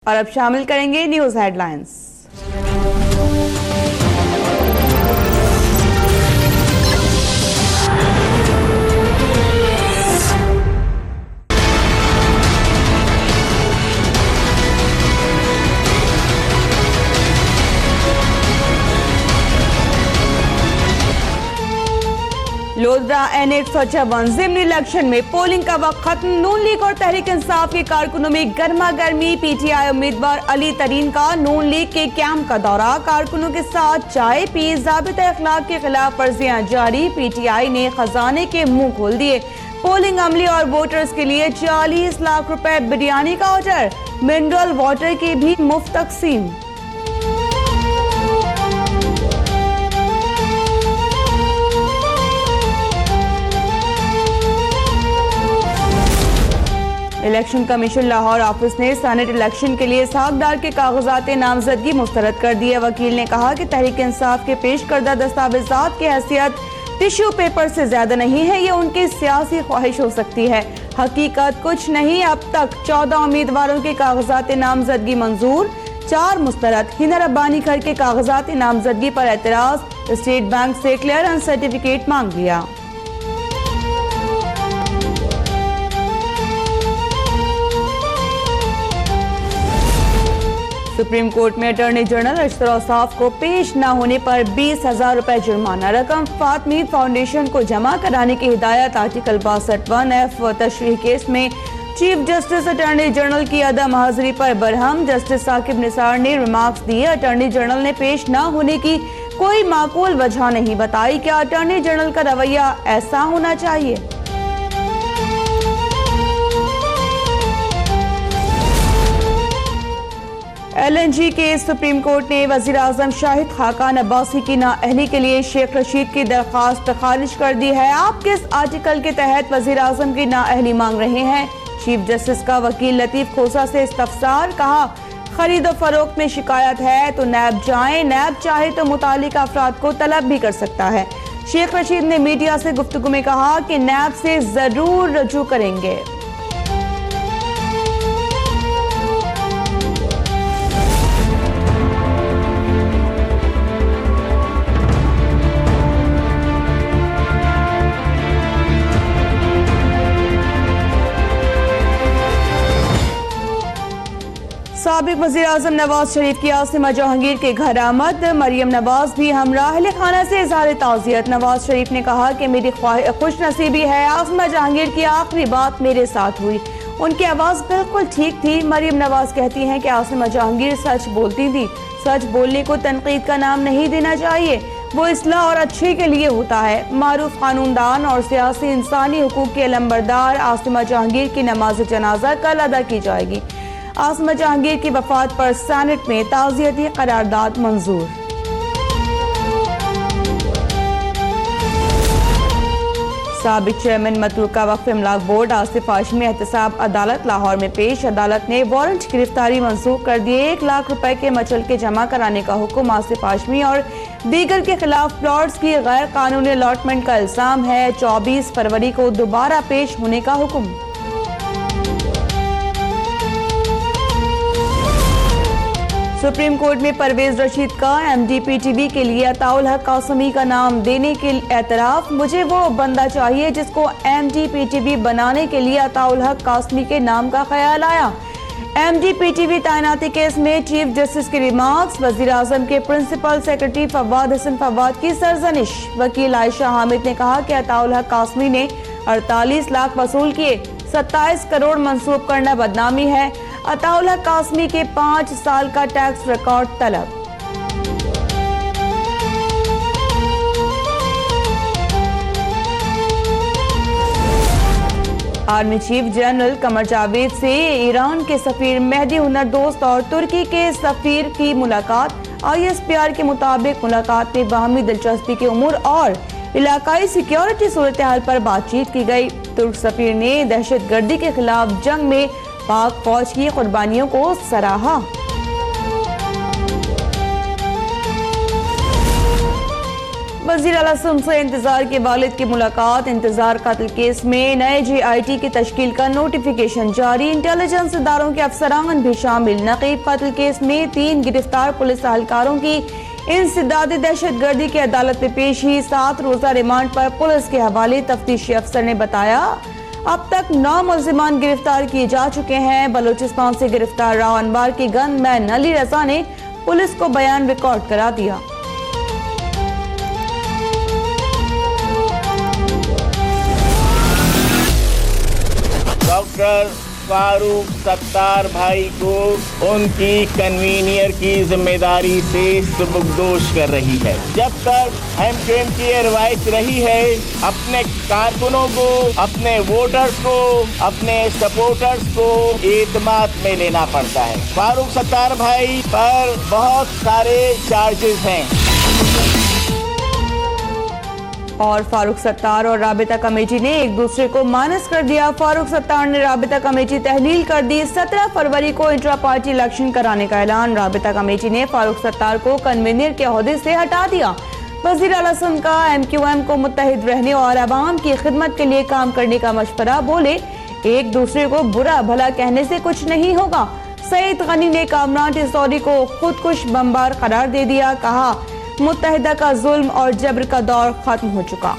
और अब शामिल करेंगे न्यूज हेडलाइंस। लोधरा एनेट सोचा जिमनी इलेक्शन में पोलिंग का वक्त खत्म। नून लीग और तहरीक इंसाफ के कारकुनों में गर्मा गर्मी। पीटीआई उम्मीदवार अली तरीन का नून लीग के कैंप का दौरा, कारकुनों के साथ चाय पी। ज़ाबिता अखलाक के खिलाफ वर्जियां जारी। पीटीआई ने खजाने के मुंह खोल दिए। पोलिंग अमले और वोटर्स के लिए 40 लाख रुपए बिरयानी का ऑर्डर। मिनरल वाटर की भी मुफ्त तकसीम। इलेक्शन कमीशन लाहौर ऑफिस ने सेनेट इलेक्शन के लिए सागदार के कागजात नामजदगी मुस्तरद कर दी है। वकील ने कहा कि तहरीक इंसाफ के पेश करदा दस्तावेजात की हैसियत टिश्यू पेपर से ज्यादा नहीं है, ये उनकी सियासी ख्वाहिश हो सकती है, हकीकत कुछ नहीं। अब तक 14 उम्मीदवारों के कागजात नामजदगी मंजूर, 4 मुस्तरद। हिना रब्बानी घर के कागजात नामजदगी पर एतराज, स्टेट बैंक से क्लियरेंस सर्टिफिकेट मांग लिया। सुप्रीम कोर्ट में अटॉर्नी जनरल अशरफ औसाफ को पेश न होने पर 20,000 रुपए जुर्माना। रकम फातमी फाउंडेशन को जमा कराने की हिदायत। आर्टिकल 62(1)(f) तशरीह केस में चीफ जस्टिस अटॉर्नी जनरल की अदम हाजिरी पर बरहम। जस्टिस साकिब निसार ने रिमार्क्स दिए। अटॉर्नी जनरल ने पेश न होने की कोई माकूल वजह नहीं बताई। क्या अटॉर्नी जनरल का रवैया ऐसा होना चाहिए? LNG के सुप्रीम कोर्ट ने वजीर आजम शाहिद खाकान अब्बासी की नाअहली के लिए शेख रशीद की दरख्वास्त खारिज कर दी है। आप किस आर्टिकल के तहत वजीर आजम की नाअहली मांग रहे हैं? चीफ जस्टिस का वकील लतीफ खोसा से इस्तफसार। कहा, खरीदो फरोख्त में शिकायत है तो नैब जाएं, नैब चाहे तो मुतालिका अफराद को तलब भी कर सकता है। शेख रशीद ने मीडिया से गुफ्तगू में कहा कि नैब से जरूर रजू करेंगे। साबिक वज़ीर आज़म नवाज शरीफ की आसिमा जहांगीर के घर आमद। मरियम नवाज भी हमरा अहले खाना से इज़हार ताज़ियत। नवाज शरीफ ने कहा कि मेरी खुश नसीबी है, आसिमा जहांगीर की आखिरी बात मेरे साथ हुई, उनकी आवाज़ बिल्कुल ठीक थी। मरियम नवाज कहती हैं कि आसिमा जहांगीर सच बोलती थी। सच बोलने को तनकीद का नाम नहीं देना चाहिए, वो इस्लाह और अच्छे के लिए होता है। मारूफ कानूनदान और सियासी इंसानी हुकूक के अलंबरदार आसिमा जहांगीर की नमाज जनाजा कल अदा की जाएगी। आसिमा जहांगीर की वफात पर सेनेट में ताज़ियती करारदाद मंजूर। साबिक चेयरमैन मतरूका वक्फ इमलाक बोर्ड आसिफ हाशमी एहतसाब अदालत लाहौर में पेश। अदालत ने वारंट गिरफ्तारी मंसूख कर दिए। 1 लाख रुपए के मचल के जमा कराने का हुक्म। आसिफ हाशमी और दीगर के खिलाफ प्लॉट्स की गैर कानूनी अलॉटमेंट का इल्जाम है। 24 फरवरी को दोबारा पेश होने का हुक्म। सुप्रीम कोर्ट में परवेज रशीद का MDPTV के लिए अताउल हक कासमी का नाम देने के एतराफ। मुझे वो बंदा चाहिए जिसको MDPTV बनाने के लिए अताउल हक कासमी के नाम का ख्याल आया। MDPTV तैनाती केस में चीफ जस्टिस के रिमार्क्स। वजीर आजम के प्रिंसिपल सेक्रेटरी फवाद हसन फवाद की सरजनिश। वकील आयशा हामिद ने कहा कि अताउल हक कासमी ने 48 लाख वसूल किए, 27 करोड़ मंसूब करना बदनामी है। अताउल हक कासमी के 5 साल का टैक्स रिकॉर्ड तलब। Army chief general Qamar Javed से ईरान के सफीर मेहदी हुनरदोस्त और तुर्की के सफीर की मुलाकात। ISPR के मुताबिक मुलाकात में बाहमी दिलचस्पी के उमूर और इलाकाई सिक्योरिटी सूरत हाल पर बातचीत की गई। तुर्क सफीर ने दहशतगर्दी के खिलाफ जंग में पाक फौज की कुर्बानियों को सराहा। वज़ीर आला सिंध से इंतजार के वालिद की मुलाकात। इंतजार कत्ल केस में नए JIT की तश्कील का नोटिफिकेशन जारी। इंटेलिजेंस इदारों के अफसरान भी शामिल। नकीब कत्ल केस में 3 गिरफ्तार पुलिस एहलकारों की इंसदादी दहशतगर्दी की अदालत में पेशी। 7 रोजा रिमांड पर पुलिस के हवाले। तफ्तीशी अफसर ने बताया अब तक 9 मुल्जिमान गिरफ्तार किए जा चुके हैं। बलूचिस्तान से गिरफ्तार राव अनवार के गनमैन अली रजा ने पुलिस को बयान रिकॉर्ड करा दिया। डॉक्टर फारूक सत्तार भाई को उनकी कन्वीनियर की जिम्मेदारी से सुबुकदोश कर रही है। जब तक MQM की ये रवायत रही है, अपने कारकुनों को, अपने वोटर्स को, अपने सपोर्टर्स को एतमाद में लेना पड़ता है। फारूक सत्तार भाई पर बहुत सारे चार्जेस हैं और फारूक सत्तार और राबिता कमेटी ने एक दूसरे को मानस कर दिया। फारूक सत्तार ने राबिता कमेटी तहलील कर दी। 17 फरवरी को इंट्रा पार्टी इलेक्शन कराने का ऐलान। राबिता कमेटी ने फारूक सत्तार को कन्वीनर के ओहदे से हटा दिया। वज़ीर आला सिंध का MQM को मुत्तहिद रहने और अवाम की खिदमत के लिए काम करने का मशवरा। बोले एक दूसरे को बुरा भला कहने से कुछ नहीं होगा। सईद गनी ने कामरान टिसौरी को खुदकुश बमबार करार दे दिया। कहा मुत्तहिदा का जुल्म और जबर का दौर खत्म हो चुका।